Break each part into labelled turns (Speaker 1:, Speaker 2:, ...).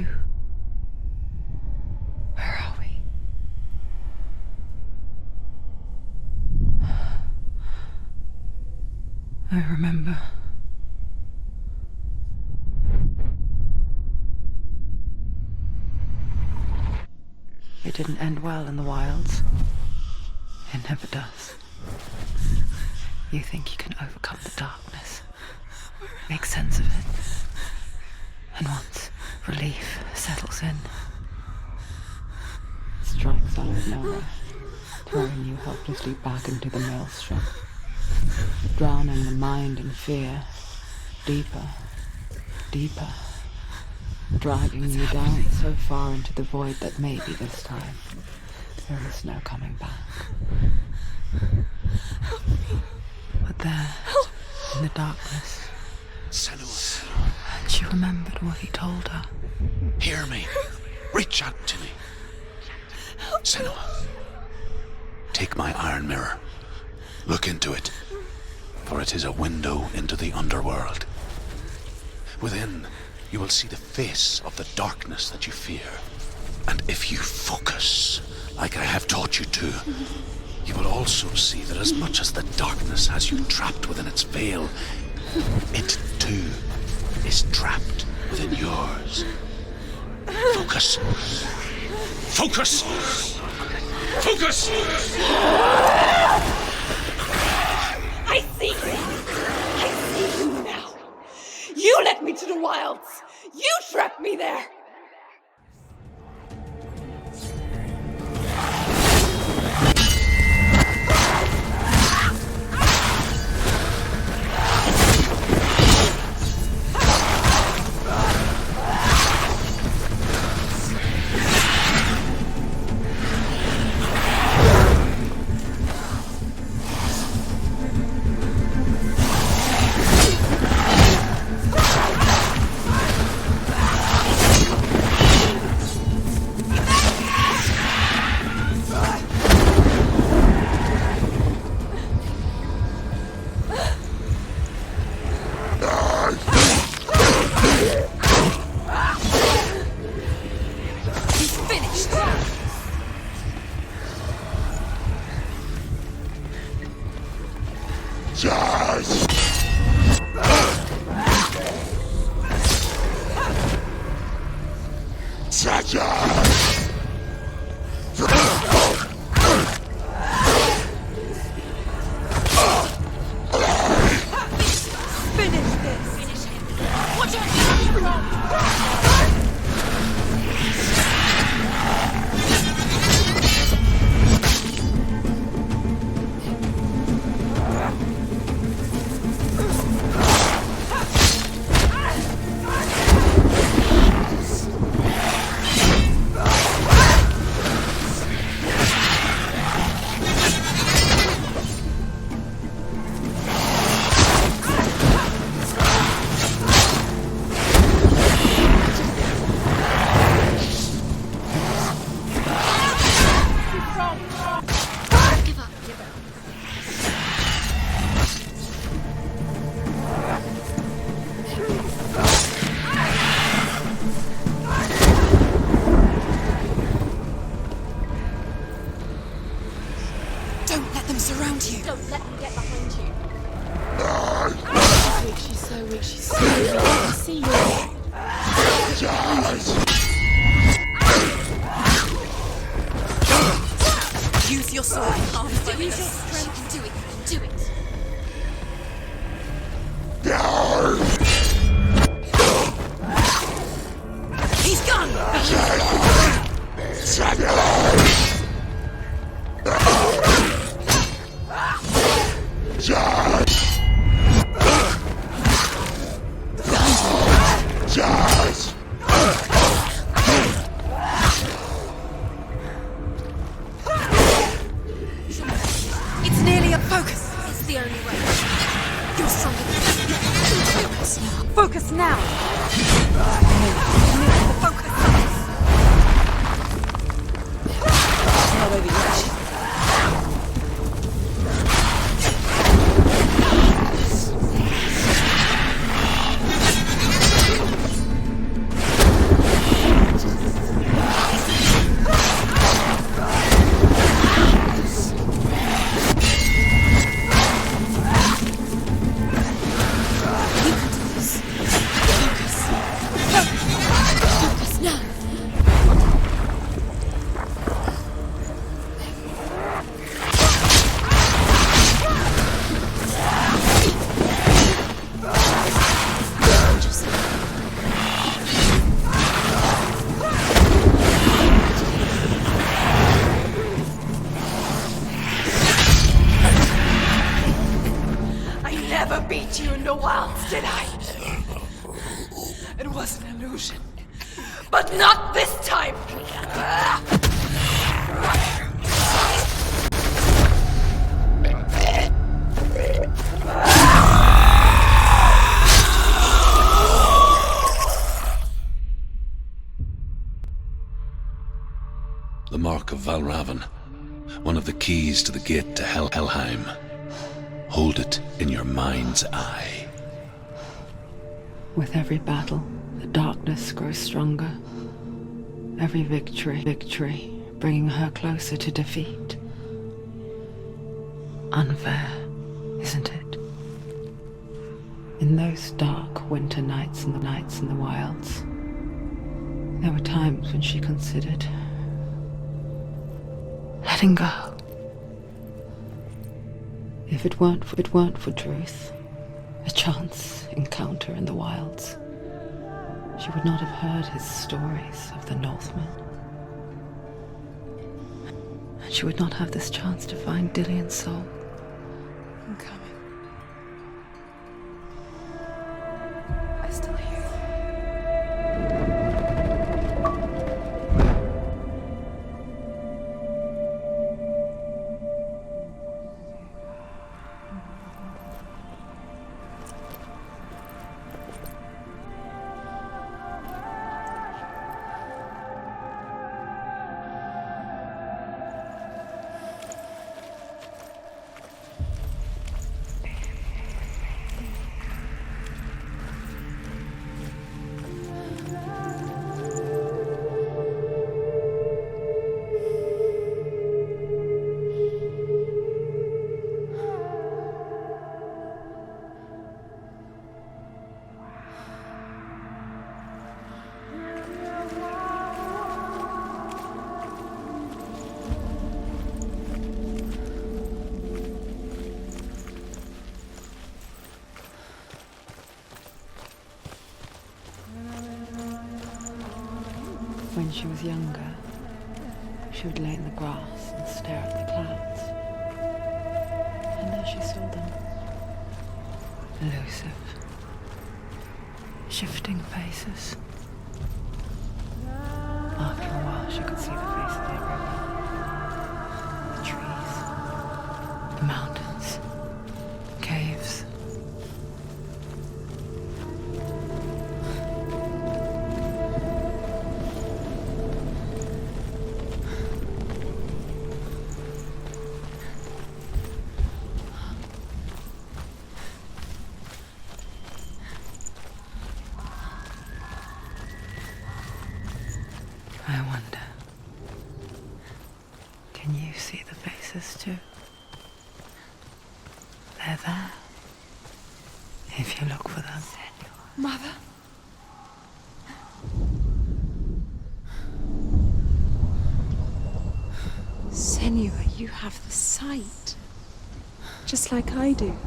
Speaker 1: to? Where are we? I remember. It didn't end well in the wilds. It never does. You think you can overcome the darkness, make sense of it, and once relief settles in, it strikes out of nowhere, throwing you helplessly back into the maelstrom, drowning the mind in fear, deeper, deeper, dragging you down so far into the void that maybe this time there is no coming back. But there, in the darkness,
Speaker 2: Senua'S,
Speaker 1: she remembered what he told her.
Speaker 2: hear me. Reach out to me. Senua, take my iron mirror. Look into it, for it is a window into the underworld. Within, you will see the face of the darkness that you fear. And if you focus, like I have taught you to, you will also see that as much as the darkness has you trapped within its veil, it too is trapped within yours. Focus. Focus! Focus!
Speaker 3: I see you! I see you now! You led me to the wilds! You trapped me there!
Speaker 4: Surround you.
Speaker 3: Don't let me get behind you.
Speaker 4: She's so weak, she's so weak. I see you. Use your sword.
Speaker 3: Use your strength. Do it. Do it.
Speaker 4: He's gone.
Speaker 3: It's nearly up. Focus. It's the only way. You're stronger than me. Focus now. Focus now. Focus.
Speaker 4: Not over yet.
Speaker 3: never beat you in the wilds, did I? It was an illusion. But not this time!
Speaker 2: The Mark of Valravan. One of the keys to the gate to Helheim. Hold it in your mind's eye.
Speaker 1: With every battle, the darkness grows stronger. Every victory, bringing her closer to defeat. Unfair, isn't it? In those dark winter nights in the wilds, there were times when she considered letting go. If it weren't for Druth, a chance encounter in the wilds, she would not have heard his stories of the Northmen. And she would not have this chance to find Dillion's soul.
Speaker 4: I'm coming. I still hear you.
Speaker 1: When she was younger, she would lay in the grass and stare at the clouds. And as she saw them, elusive, shifting faces. After a while, she could see the faces everywhere. The trees, the mountains, caves. I wonder, can you see the faces too? They're there, if you look for them.
Speaker 4: Mother? Senua, you have the sight. Just like I do.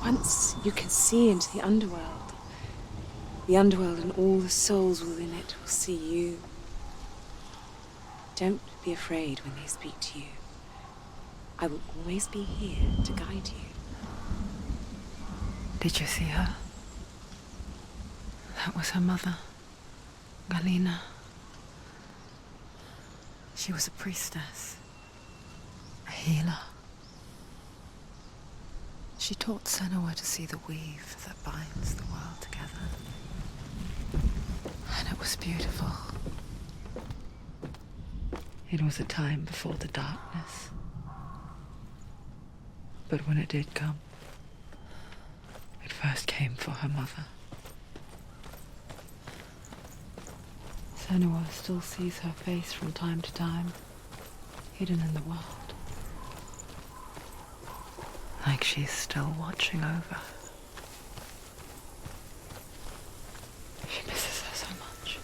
Speaker 4: Once you can see into the underworld. The underworld and all the souls within it will see you. Don't be afraid when they speak to you. I will always be here to guide you.
Speaker 1: Did you see her? That was her mother, Galina. She was a priestess, a healer. She taught Senua to see the weave that binds the world together. And it was beautiful. It was a time before the darkness. But when it did come, it first came for her mother. Senua still sees her face from time to time, hidden in the world. Like she's still watching over her. She misses her so much.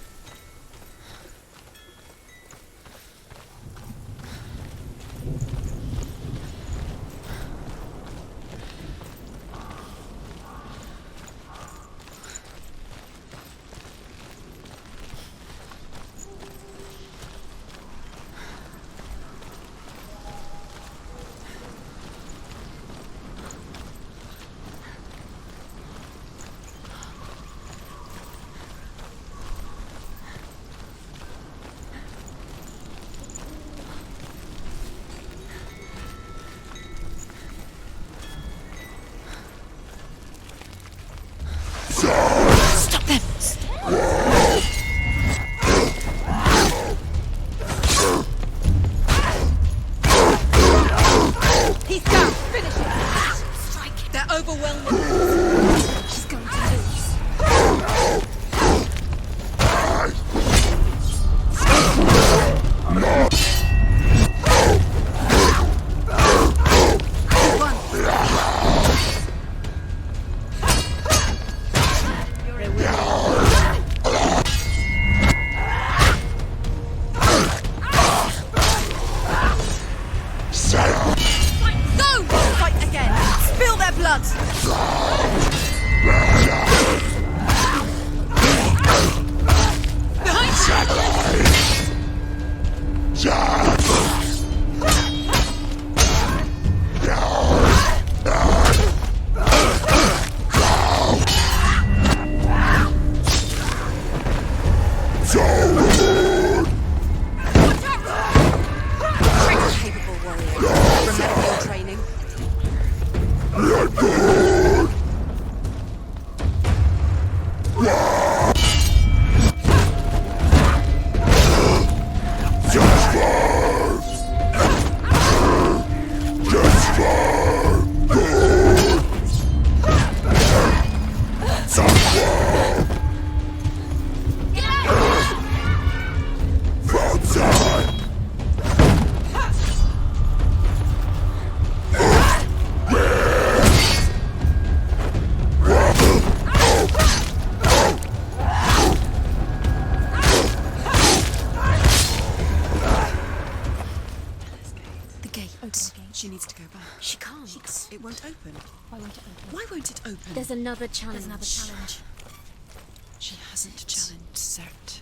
Speaker 3: overwhelming. She's going to lose.
Speaker 5: She needs to go back.
Speaker 6: She can't.
Speaker 5: It won't open.
Speaker 6: Why won't it open?
Speaker 5: Why won't it open?
Speaker 6: There's another challenge.
Speaker 5: She hasn't challenged Cert.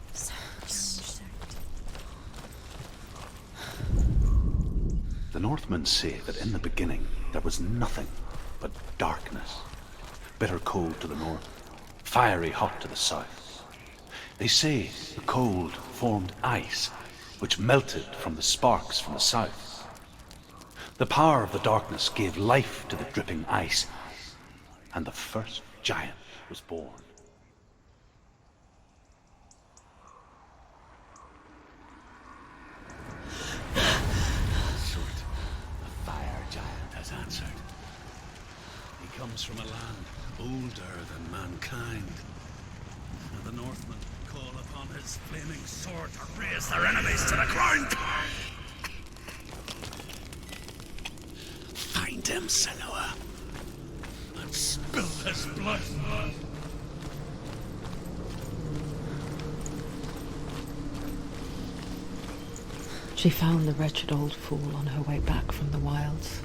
Speaker 2: The Northmen say that in the beginning there was nothing but darkness. Bitter cold to the north, fiery hot to the south. They say the cold formed ice, which melted from the sparks from the south. The power of the darkness gave life to the dripping ice, and the first giant was born. Surt, the fire giant has answered. He comes from a land older than mankind. And the Northmen call upon his flaming sword to raise their enemies to the ground. Find him, Senua, and spill his blood.
Speaker 1: She found the wretched old fool on her way back from the wilds.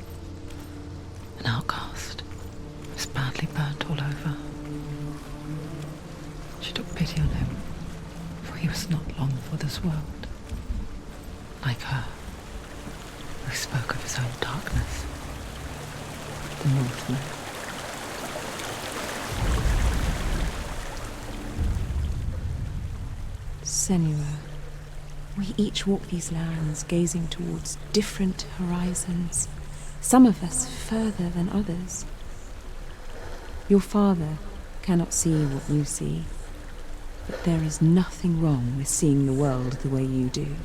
Speaker 1: An outcast, was badly burnt all over. She took pity on him, for he was not long for this world. Like her, who spoke of his own darkness. The Northman.
Speaker 4: Senua, we each walk these lands gazing towards different horizons, some of us further than others. Your father cannot see what you see, but there is nothing wrong with seeing the world the way you do.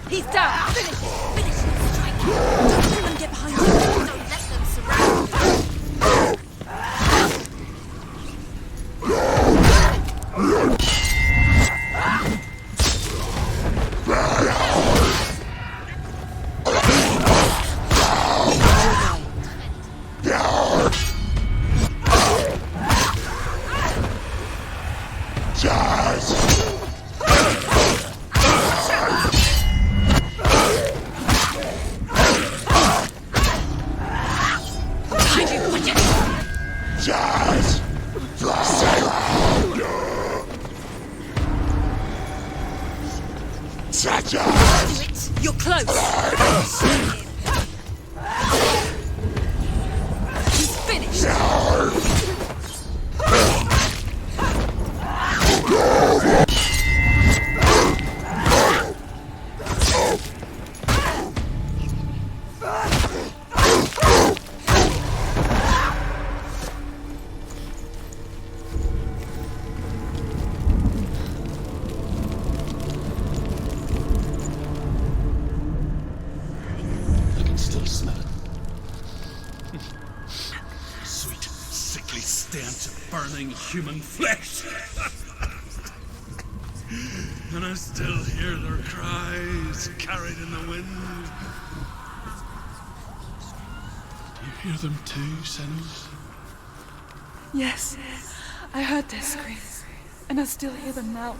Speaker 3: He's down! Finish it! Finish it! Strike! Don't let them get behind you! Don't let them surround you!
Speaker 5: You're close. He's finished.
Speaker 2: I can still smell it.
Speaker 6: Sweet, sickly stench of burning human flesh. And I still hear their cries carried in the wind. Do you hear them too, Senua'S?
Speaker 3: Yes, I heard their screams, and I still hear them now.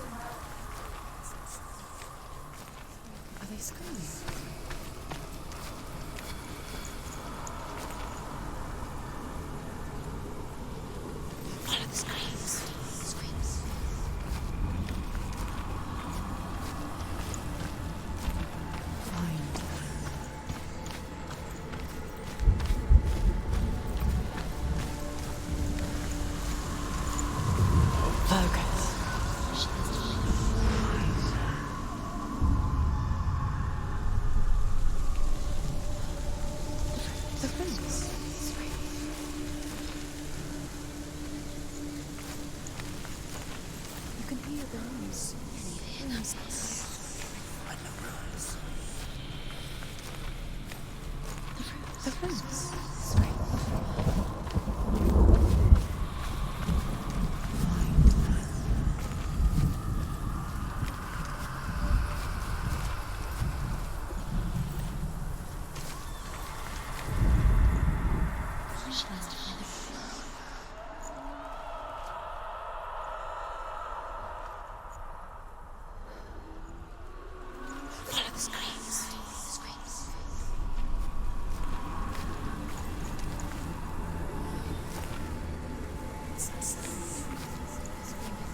Speaker 5: Are they screaming? Follow the screams. Screams. The friends. You can hear the noise. But no runes. The friends. Follow the screams. Screams.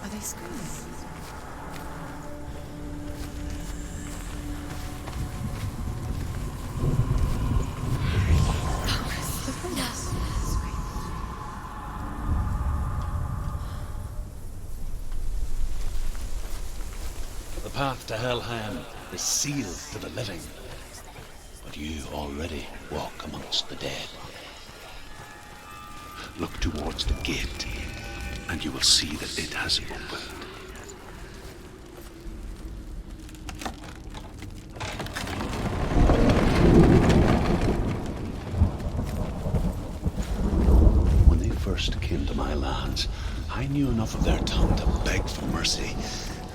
Speaker 5: Are they screaming? The friends.
Speaker 2: The path to Helheim is sealed to the living, but you already walk amongst the dead. Look towards the gate, and you will see that it has opened. When they first came to my lands, I knew enough of their tongue to beg for mercy,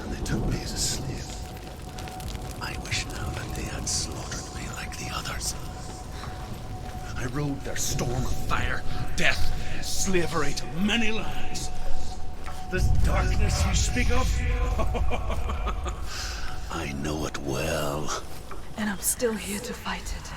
Speaker 2: and they took me as a slave. I wish now that they had slaughtered me like the others.
Speaker 6: I rode their storm of fire, death, slavery to many lands. This darkness you speak of?
Speaker 2: I know it well.
Speaker 3: And I'm still here to fight it.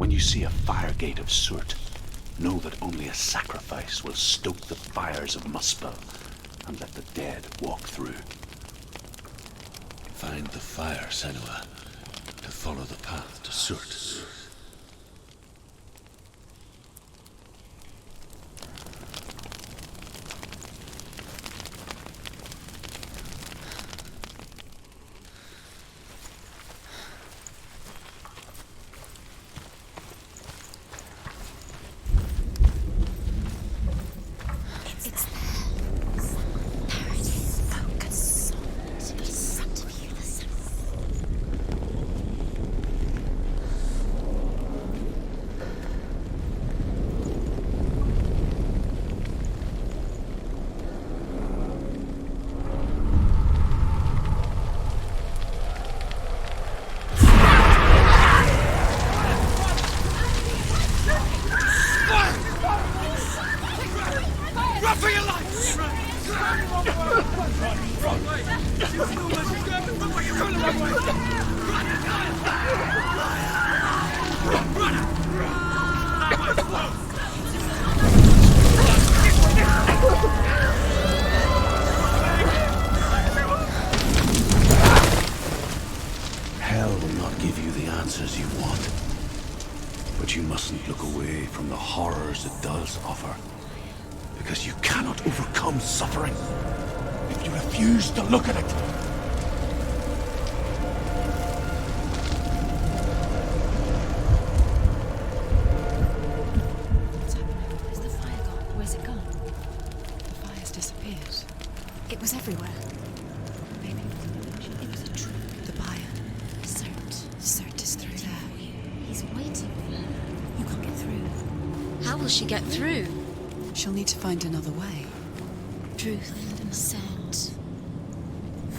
Speaker 2: When you see a fire gate of Surt, know that only a sacrifice will stoke the fires of Muspel and let the dead walk through.
Speaker 6: Find the fire, Senua, to follow the path to Surt.
Speaker 2: Hell will not give you the answers you want. But you mustn't look away from the horrors it does offer. Because you cannot overcome suffering if you refuse to look at it.
Speaker 5: What's happening? Where's the fire gone? Where's it gone?
Speaker 4: The fire's disappeared.
Speaker 5: It was everywhere. Maybe it was a trap.
Speaker 4: The buyer. Surt is through there.
Speaker 5: He's waiting for her. You can't get through. How will she get through?
Speaker 4: She'll need to find another way.
Speaker 5: Truth and scent.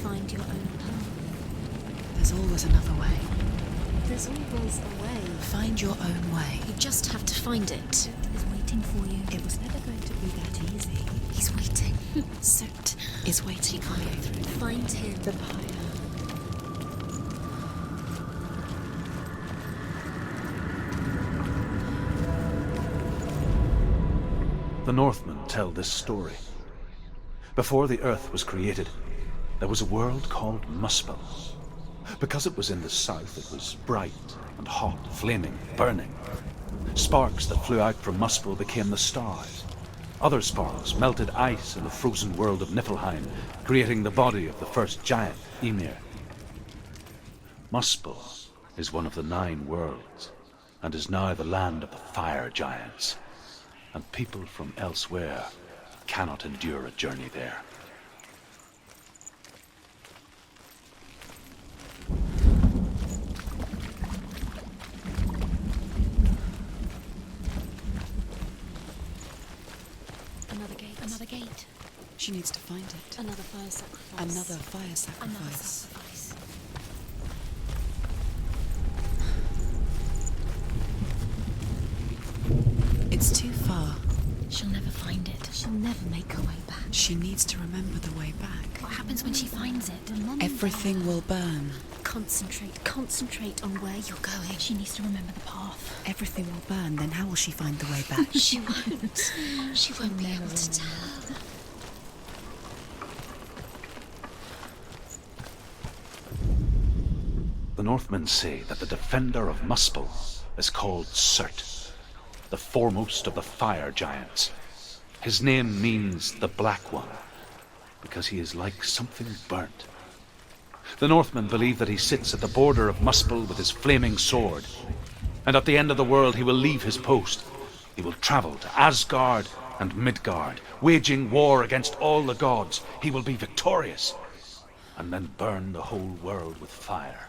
Speaker 5: Find your own path.
Speaker 4: There's always another way.
Speaker 5: There's always a way.
Speaker 4: Find your own way.
Speaker 5: You just have to find it. He's waiting for you.
Speaker 4: It was never going to be that easy.
Speaker 5: He's waiting.
Speaker 4: Surt is waiting for you.
Speaker 5: Find him.
Speaker 4: The buyer.
Speaker 2: The Northmen tell this story. Before the earth was created, there was a world called Muspel. Because it was in the south, it was bright and hot, flaming, burning. Sparks that flew out from Muspel became the stars. Other sparks melted ice in the frozen world of Niflheim, creating the body of the first giant, Ymir. Muspel is one of the 9 worlds, and is now the land of the fire giants. And people from elsewhere cannot endure a journey there.
Speaker 5: Another gate. Another gate.
Speaker 4: She needs to find it.
Speaker 5: Another fire sacrifice.
Speaker 4: Another fire sacrifice.
Speaker 5: Another sacrifice.
Speaker 4: It's too far.
Speaker 5: She'll never find it. She'll never make her way back.
Speaker 4: She needs to remember the way back.
Speaker 5: What happens when she finds it? Remember.
Speaker 4: Everything will burn.
Speaker 5: Concentrate on where you're going. She needs to remember the path.
Speaker 4: Everything will burn, then how will she find the way back?
Speaker 5: She won't. She won't be able to tell.
Speaker 2: The Northmen say that the defender of Muspel is called Surt, the foremost of the fire giants. His name means the Black One, because he is like something burnt. The Northmen believe that he sits at the border of Muspel with his flaming sword, and at the end of the world he will leave his post. He will travel to Asgard and Midgard, waging war against all the gods. He will be victorious, and then burn the whole world with fire.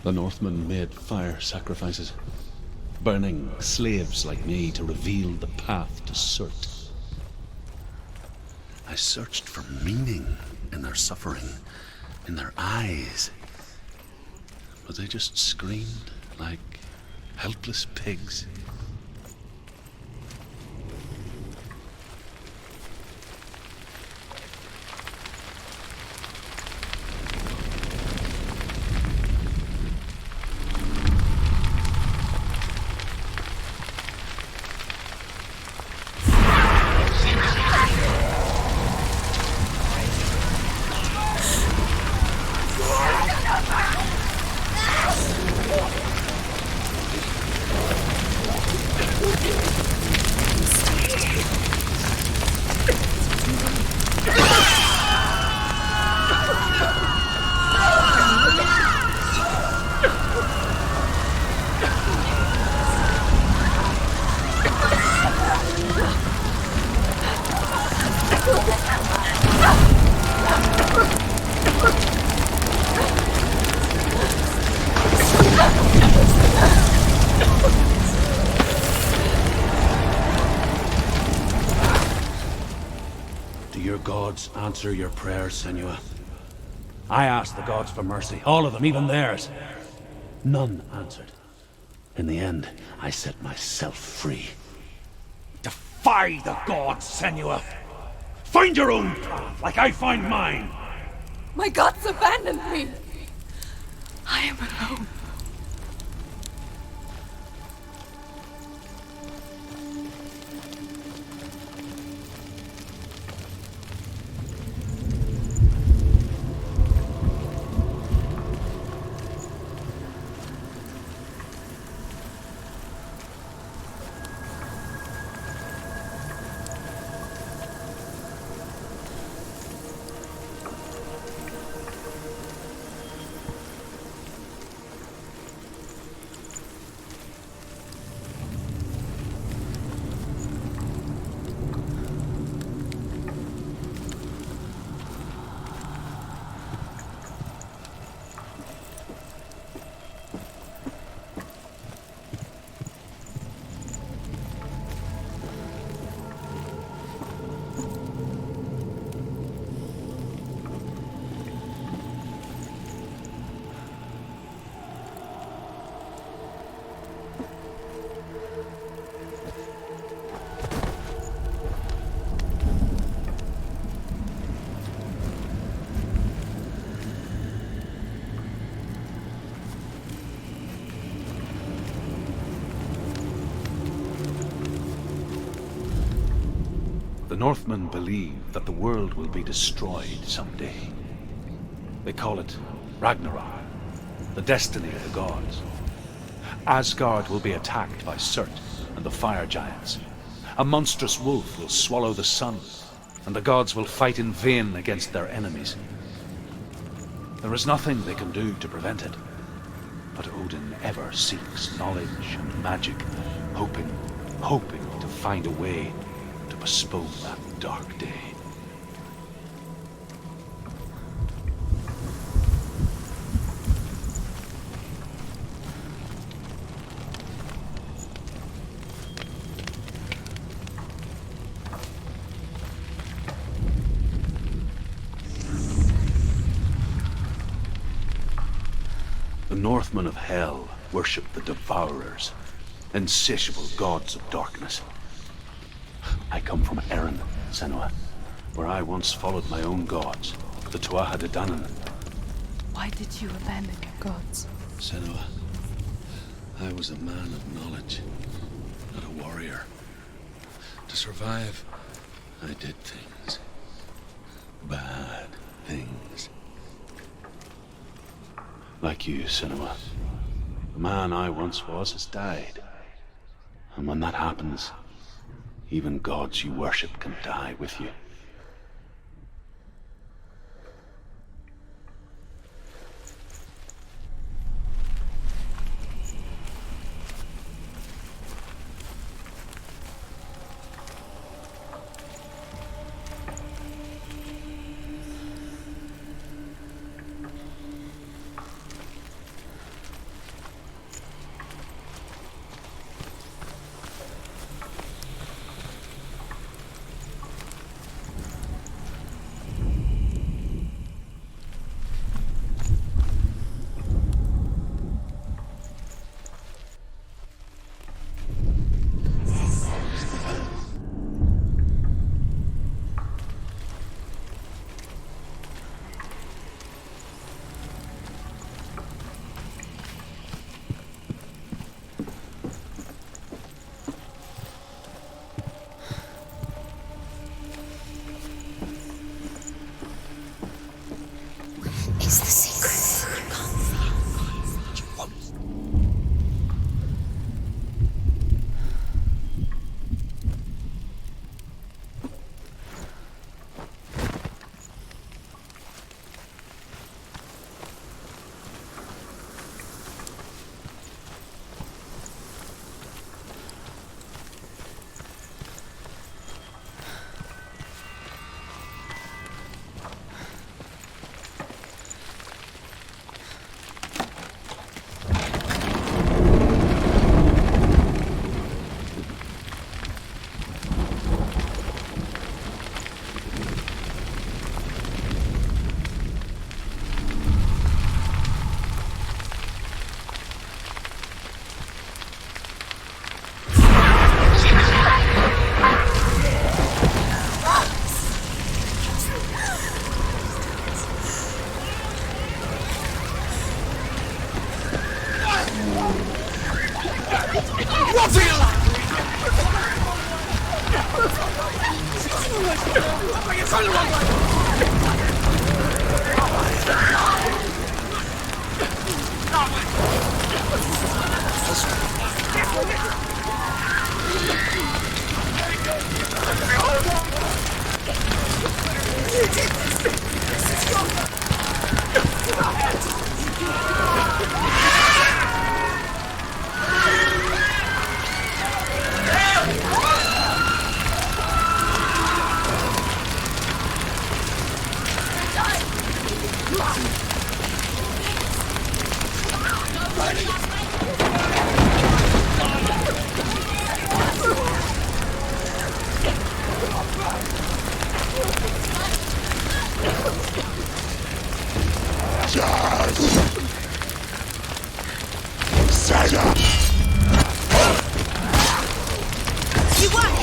Speaker 6: The Northmen made fire sacrifices, burning slaves like me to reveal the path to Surt.
Speaker 2: I searched for meaning in their suffering, in their eyes. But they just screamed like helpless pigs. Do your gods answer your prayers, Senua? I asked the gods for mercy, all of them, even theirs. None answered. In the end, I set myself free. Defy the gods, Senua! Find your own path, like I find mine!
Speaker 3: My gods abandoned me! I am alone.
Speaker 2: The Northmen believe that the world will be destroyed someday. They call it Ragnarok, the destiny of the gods. Asgard will be attacked by Surt and the fire giants. A monstrous wolf will swallow the sun, and the gods will fight in vain against their enemies. There is nothing they can do to prevent it, but Odin ever seeks knowledge and magic, hoping to find a way to postpone that dark day. The Northmen of Hell worship the Devourers, insatiable gods of darkness. I come from Erin, Senua, where I once followed my own gods, the Tuatha De Danann.
Speaker 3: Why did you abandon your gods?
Speaker 2: Senua, I was a man of knowledge, not a warrior. To survive, I did things. Bad things. Like you, Senua. The man I once was has died. And when that happens, even gods you worship can die with you.
Speaker 5: is the secret? You can't see it. You won't.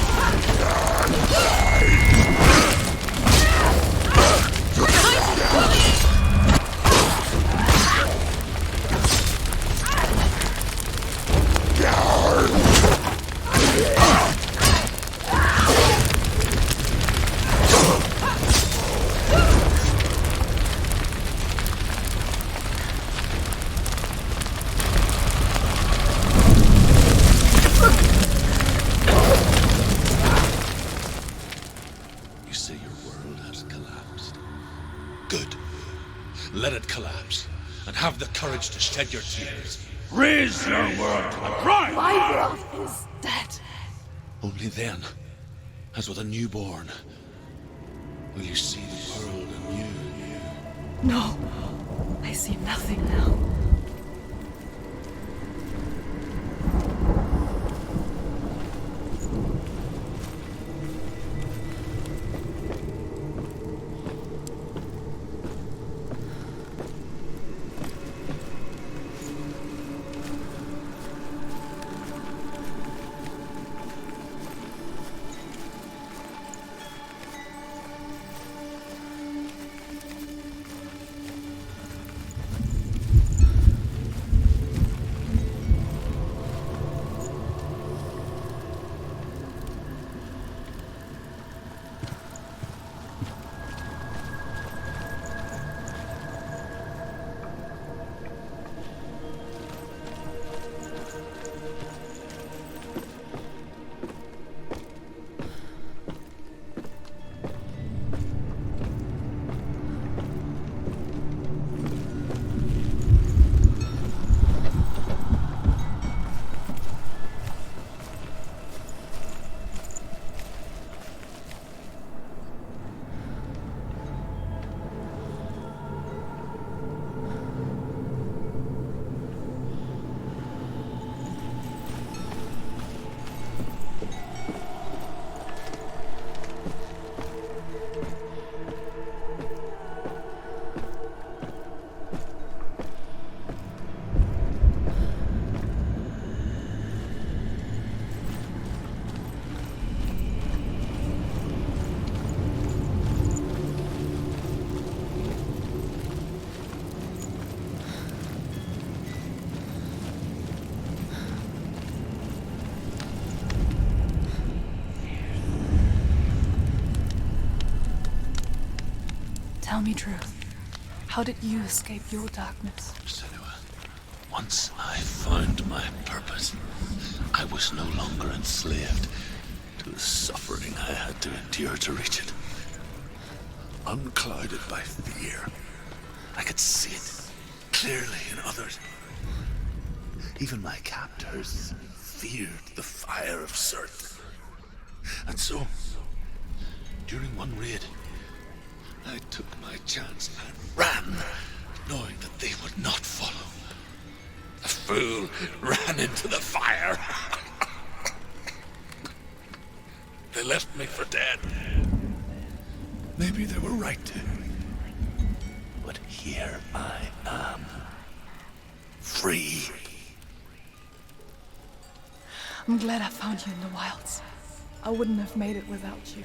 Speaker 6: Let it collapse, and have the courage to shed your tears. Raise your world to the pride!
Speaker 3: My world is dead.
Speaker 6: Only then, as with a newborn, will you see the world anew.
Speaker 3: No, I see nothing now. Tell me truth. How did you escape your darkness?
Speaker 2: Senua, once I found my purpose, I was no longer enslaved to the suffering I had to endure to reach it. Unclouded by fear, I could see it clearly in others. Even my captors feared the fire of Surt. And so, during one raid, I took my chance and ran, knowing that they would not follow. The fool ran into the fire. They left me for dead. Maybe they were right to. But here I am. Free.
Speaker 3: I'm glad I found you in the wilds. I wouldn't have made it without you.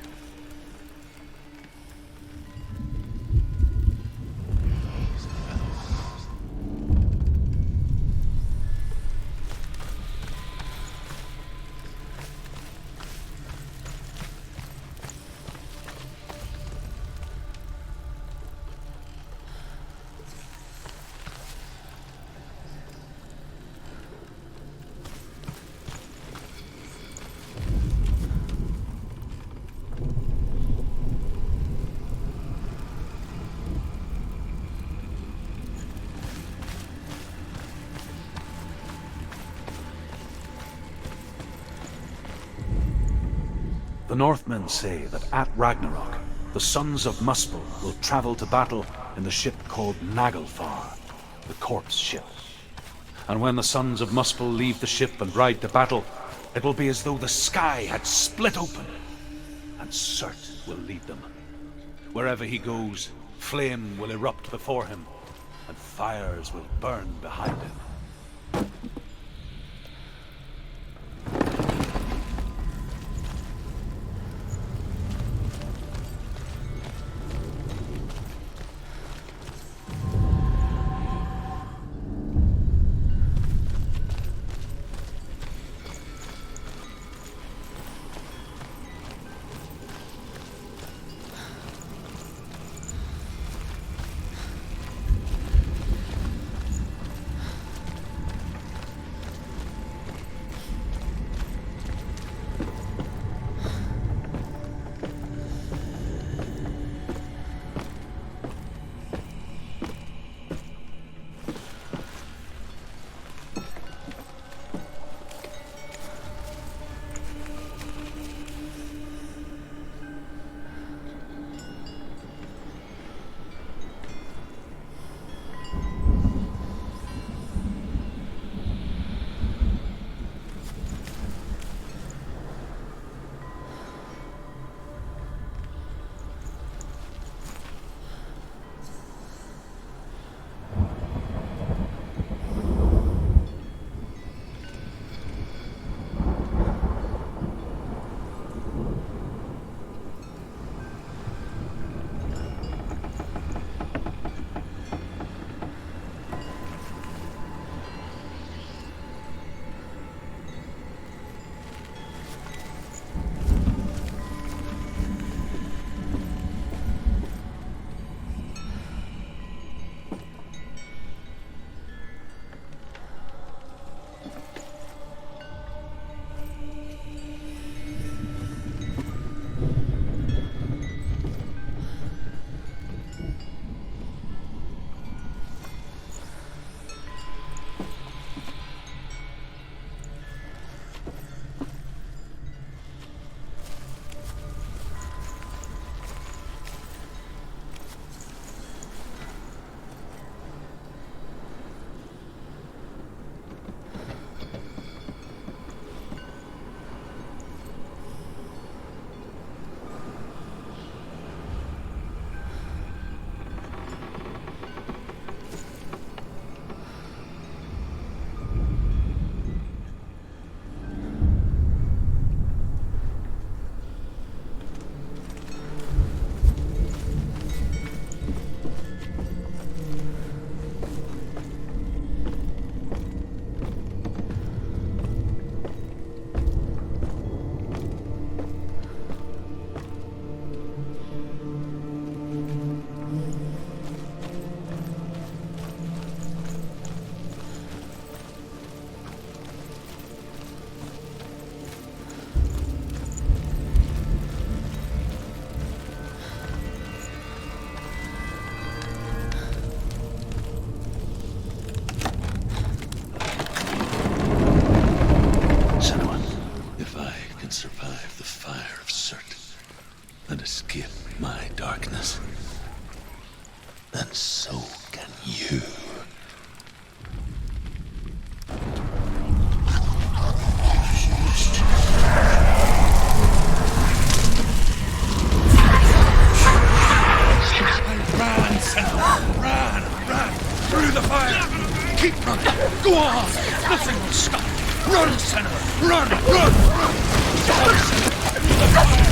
Speaker 6: The Northmen say that at Ragnarok, the sons of Muspel will travel to battle in the ship called Naglfar, the corpse ship. And when the sons of Muspel leave the ship and ride to battle, it will be as though the sky had split open, and Surt will lead them. Wherever he goes, flame will erupt before him, and fires will burn behind him.
Speaker 2: then so can you.
Speaker 7: Run, Senua! Run! Through the fire! Keep running! Go on! Nothing will stop you! Run, Senua! Run! Run! Through the fire!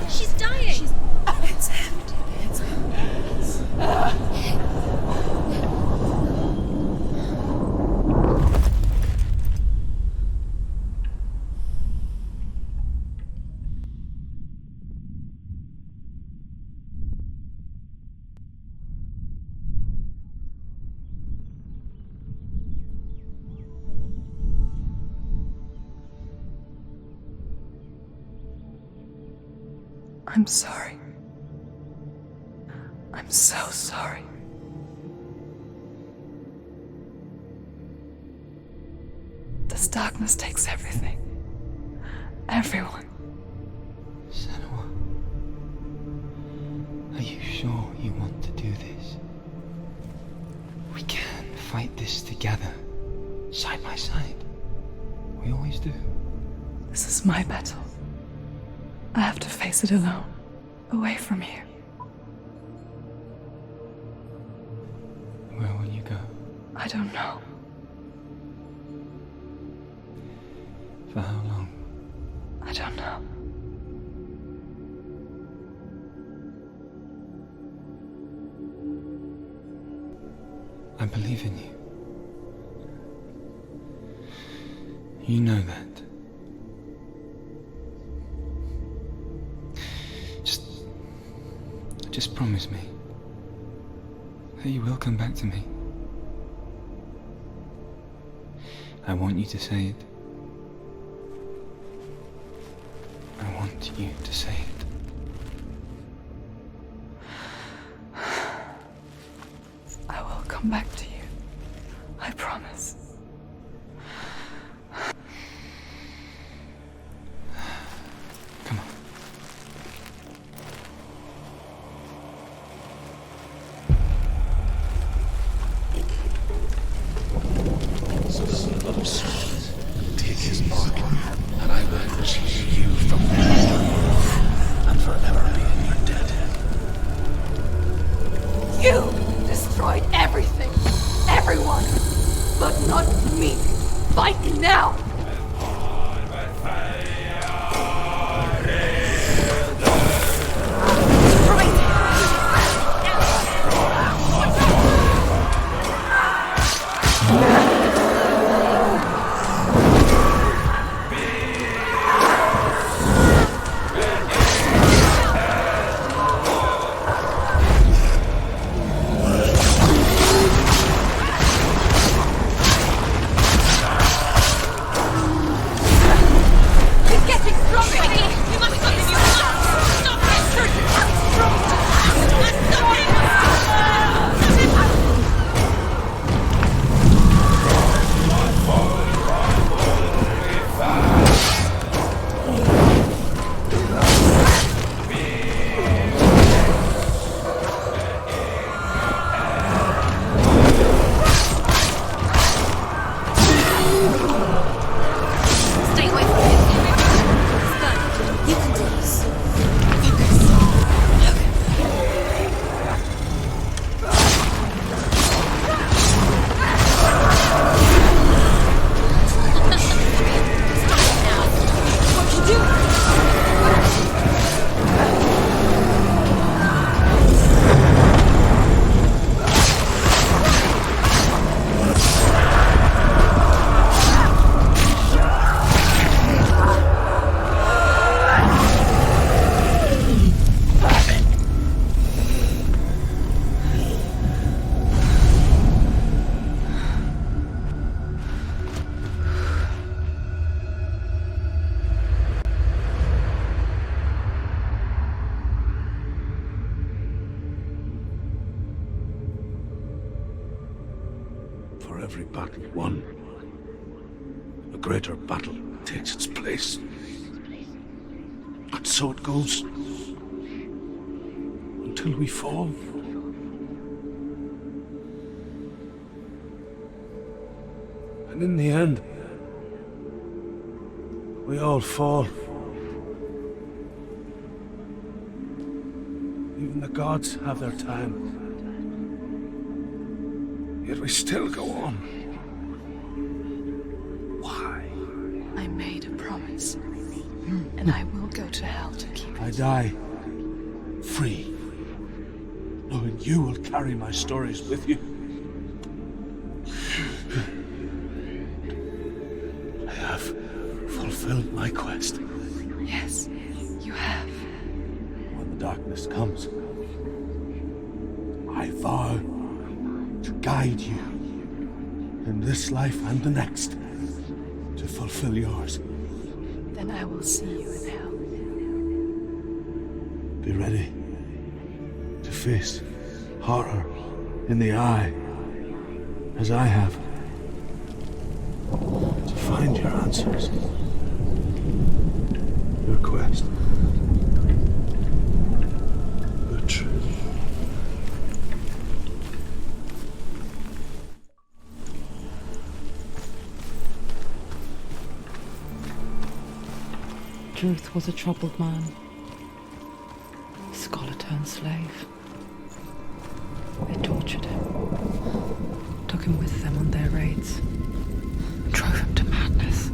Speaker 5: She's dying!
Speaker 4: It's empty. I'm sorry. I'm so sorry. This darkness takes everything. Everyone.
Speaker 8: Senua, are you sure you want to do this? We can fight this together, side by side. We always do.
Speaker 4: This is my battle. I have to face it alone, away from here.
Speaker 8: Where will you go?
Speaker 4: I don't know.
Speaker 8: For how long?
Speaker 4: I don't know.
Speaker 8: I believe in you. You know that. Just promise me that you will come back to me. I want you to say it. I want you to say it.
Speaker 4: I will come back to you. I promise.
Speaker 8: Come on.
Speaker 2: Take his mark, and I will change you from the underworld, and forever be in your debt.
Speaker 3: You destroyed everything, everyone, but not me. Fight now!
Speaker 7: every battle won, a greater battle takes its place. And so it goes. Until we fall. And in the end, we all fall. Even the gods have their time. Yet we still go on. Why?
Speaker 3: I made a promise, and I will go to hell to keep it.
Speaker 7: I die free, knowing you will carry my stories with you. I have fulfilled my quest.
Speaker 3: Yes, you have.
Speaker 7: When the darkness comes, I vow to guide you in this life and the next to fulfill yours.
Speaker 3: Then I will see you in hell.
Speaker 7: Be ready to face horror in the eye, as I have, to find your answers, your quest, your truth.
Speaker 1: Truth was a troubled man, scholar turned slave. They tortured him, took him with them on their raids, drove him to madness,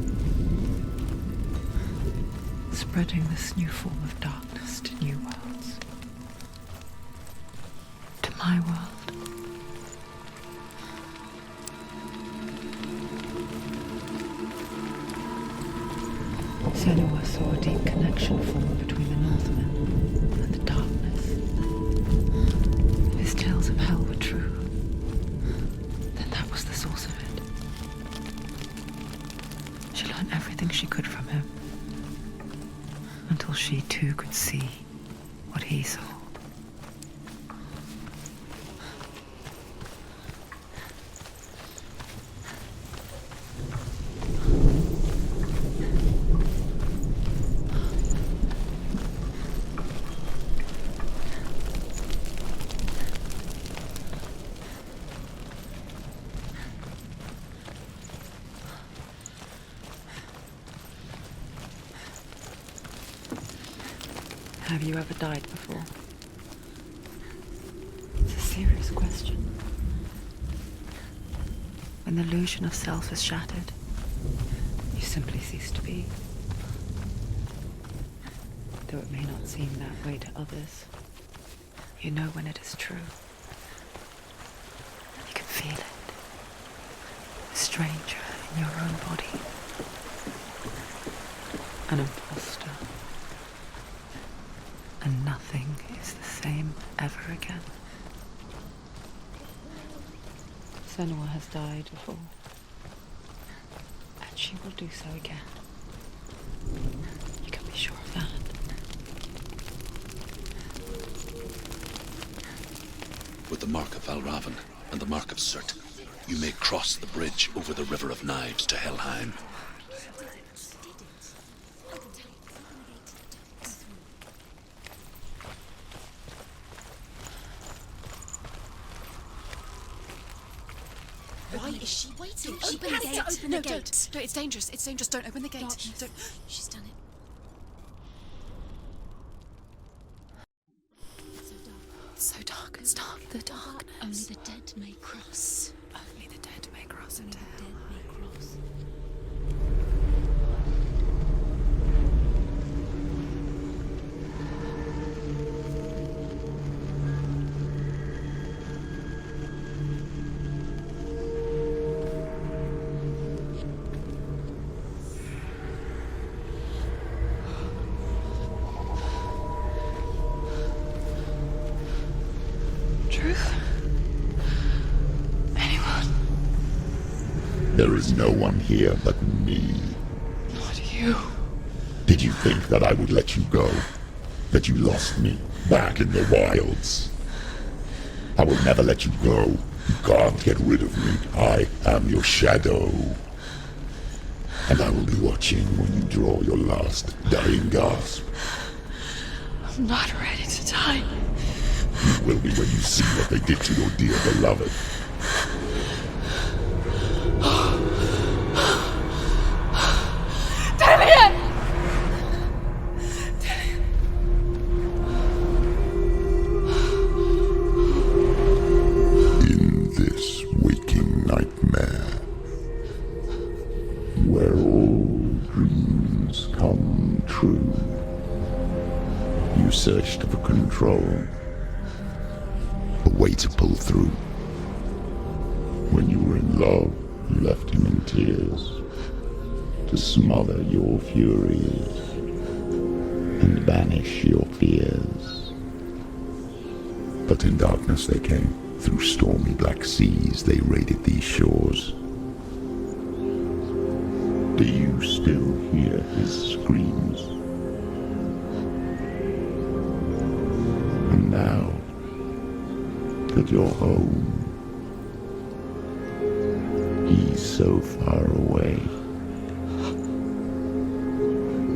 Speaker 1: spreading this new form of darkness to new worlds, to my world. Senua saw a deep connection form between the Northmen and the darkness. If his tales of hell were true, then that was the source of it. She learned everything she could from him, until she too could see what he saw. Have you ever died before? It's a serious question. When the illusion of self is shattered, you simply cease to be. Though it may not seem that way to others, you know when it is true. You can feel it. A stranger in your own body. An imposter. And nothing is the same ever again. Senua has died before, and she will do so again. You can be sure of that.
Speaker 2: With the mark of Valravan and the mark of Surt, you may cross the bridge over the River of Knives to Helheim.
Speaker 5: Why is she waiting?
Speaker 3: She
Speaker 5: Open the
Speaker 3: has
Speaker 5: gate.
Speaker 3: to open
Speaker 5: No,
Speaker 3: the gate.
Speaker 5: don't.
Speaker 3: No, it's dangerous. It's dangerous. Don't open the gate. Don't.
Speaker 5: She's done it.
Speaker 3: It's so dark. It's dark. The darkness.
Speaker 5: Only the dead may cross.
Speaker 3: Only the dead may cross
Speaker 5: Only
Speaker 3: into
Speaker 5: the
Speaker 3: hell.
Speaker 5: dead may cross.
Speaker 3: Truth? Anyone?
Speaker 9: There is no one here but me.
Speaker 3: Not you.
Speaker 9: Did you think that I would let you go? That you lost me back in the wilds? I will never let you go You can't get rid of me. I am your shadow. And I will be watching when you draw your last dying gasp.
Speaker 3: I'm not ready to die.
Speaker 9: You will be when you see what they did to your dear beloved.
Speaker 3: Damien!
Speaker 9: In this waking nightmare, where all dreams come true, you searched for control, a way to pull through. When you were in love, you left him in tears, to smother your furies and banish your fears. But in darkness they came, through stormy black seas they raided these shores. Do you still hear his screams? And now that you're home, he's so far away.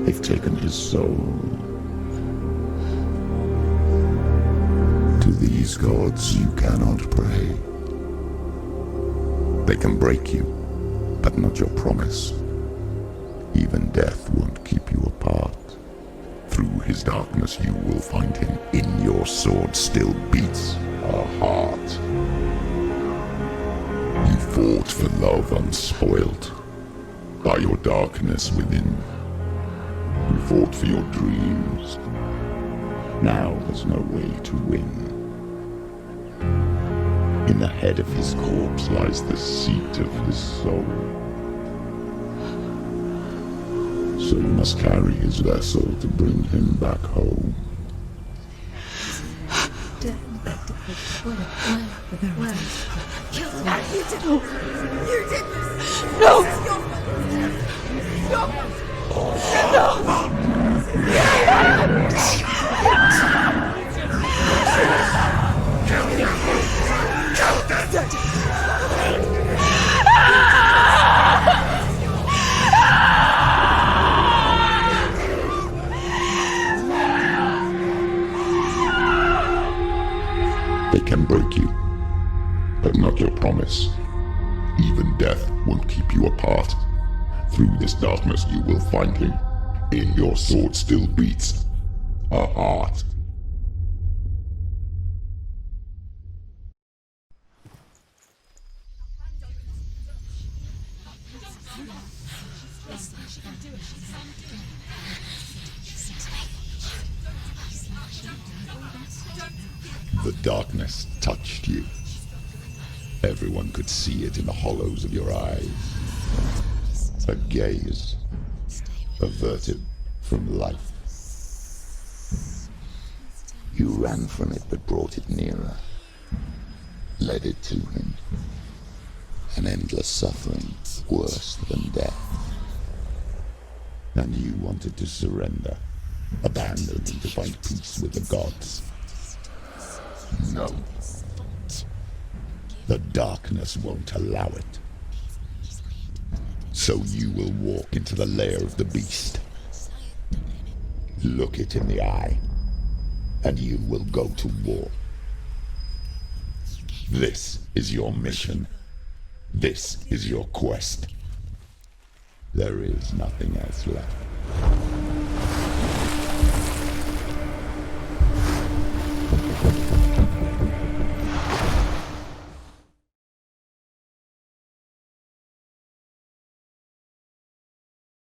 Speaker 9: They've taken his soul. To these gods you cannot pray. They can break you, but not your promise. Even death won't keep you apart. Through his darkness you will find him. In your sword still beats a heart. You fought for love unspoilt by your darkness within. You fought for your dreams. Now there's no way to win. In the head of his corpse lies the seat of his soul. So you must carry his vessel to bring him back home. They can break you, but not your promise. Even death won't keep you apart. Through this darkness you will find him. In your sword still beats a heart. The darkness touched you. Everyone could see it in the hollows of your eyes. A gaze averted from life. You ran from it but brought it nearer. Led it to him. An endless suffering, worse than death. And you wanted to surrender, abandon and to find peace with the gods. No. The darkness won't allow it. So you will walk into the lair of the beast. Look it in the eye, and you will go to war. This is your mission. This is your quest. There is nothing else left.